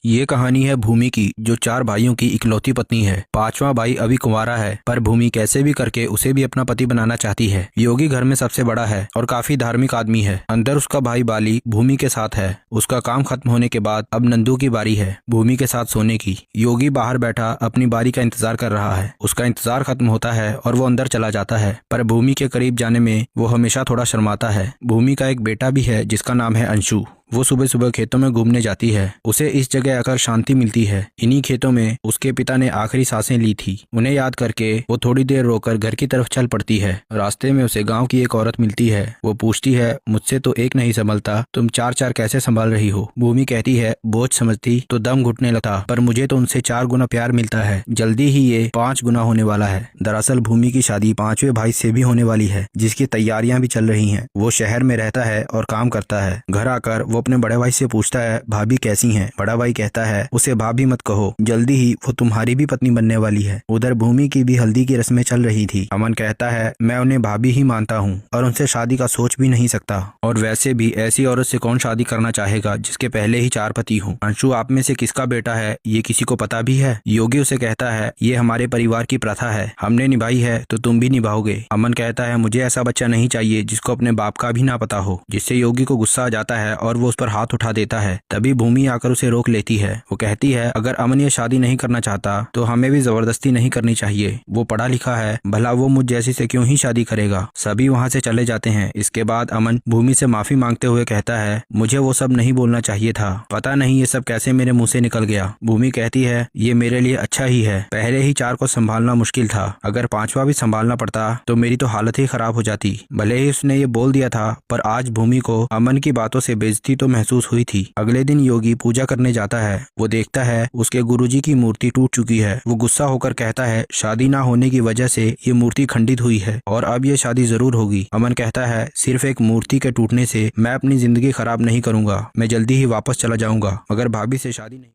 ये कहानी है भूमि की, जो चार भाइयों की इकलौती पत्नी है। पांचवा भाई अभी कुंवारा है, पर भूमि कैसे भी करके उसे भी अपना पति बनाना चाहती है। योगी घर में सबसे बड़ा है और काफी धार्मिक आदमी है। अंदर उसका भाई बाली भूमि के साथ है। उसका काम खत्म होने के बाद अब नंदू की बारी है भूमि के साथ सोने की। योगी बाहर बैठा अपनी बारी का इंतजार कर रहा है। उसका इंतजार खत्म होता है और वो अंदर चला जाता है, पर भूमि के करीब जाने में वो हमेशा थोड़ा शर्माता है। भूमि का एक बेटा भी है जिसका नाम है अंशु। वो सुबह सुबह खेतों में घूमने जाती है। उसे इस जगह आकर शांति मिलती है। इन्हीं खेतों में उसके पिता ने आखिरी सांसें ली थी। उन्हें याद करके वो थोड़ी देर रोकर घर की तरफ चल पड़ती है। रास्ते में उसे गांव की एक औरत मिलती है। वो पूछती है, मुझसे तो एक नहीं संभलता, तुम चार चार कैसे संभाल रही हो? भूमि कहती है, बोझ समझती तो दम घुटने लगता, पर मुझे तो उनसे 4 गुना प्यार मिलता है। जल्दी ही ये 5 गुना होने वाला है। दरअसल भूमि की शादी 5वें भाई से भी होने वाली है, जिसकी तैयारियां भी चल रही हैं। वो शहर में रहता है और काम करता है। घर आकर वो अपने बड़े भाई से पूछता है, भाभी कैसी हैं? बड़ा भाई कहता है, उसे भाभी मत कहो, जल्दी ही वो तुम्हारी भी पत्नी बनने वाली है। उधर भूमि की भी हल्दी की रस्में चल रही थी। अमन कहता है, मैं उन्हें भाभी ही मानता हूँ और उनसे शादी का सोच भी नहीं सकता। और वैसे भी ऐसी औरत से कौन शादी करना चाहेगा जिसके पहले ही 4 पति हो? अंशु आप में से किसका बेटा है, ये किसी को पता भी है? योगी उसे कहता है, ये हमारे परिवार की प्रथा है, हमने निभाई है तो तुम भी निभाओगे। अमन कहता है, मुझे ऐसा बच्चा नहीं चाहिए जिसको अपने बाप का भी ना पता हो। जिससे योगी को गुस्सा आ जाता है और वो उस पर हाथ उठा देता है। तभी भूमि आकर उसे रोक लेती है। वो कहती है, अगर अमन ये शादी नहीं करना चाहता तो हमें भी जबरदस्ती नहीं करनी चाहिए। वो पढ़ा लिखा है, भला वो मुझ जैसी से क्यों ही शादी करेगा। सभी वहाँ से चले जाते हैं। इसके बाद अमन भूमि से माफी मांगते हुए कहता है, मुझे वो सब नहीं बोलना चाहिए था, पता नहीं ये सब कैसे मेरे मुंह से निकल गया। भूमि कहती है, ये मेरे लिए अच्छा ही है, पहले ही 4 को संभालना मुश्किल था, अगर 5वां भी संभालना पड़ता तो मेरी तो हालत ही खराब हो जाती। भले ही उसने ये बोल दिया था, पर आज भूमि को अमन की बातों से बेइज्जती तो महसूस हुई थी। अगले दिन योगी पूजा करने जाता है। वो देखता है उसके गुरुजी की मूर्ति टूट चुकी है। वो गुस्सा होकर कहता है, शादी ना होने की वजह से ये मूर्ति खंडित हुई है और अब ये शादी जरूर होगी। अमन कहता है, सिर्फ एक मूर्ति के टूटने से मैं अपनी जिंदगी खराब नहीं करूंगा, मैं जल्दी ही वापस चला जाऊंगा, मगर भाभी से शादी नहीं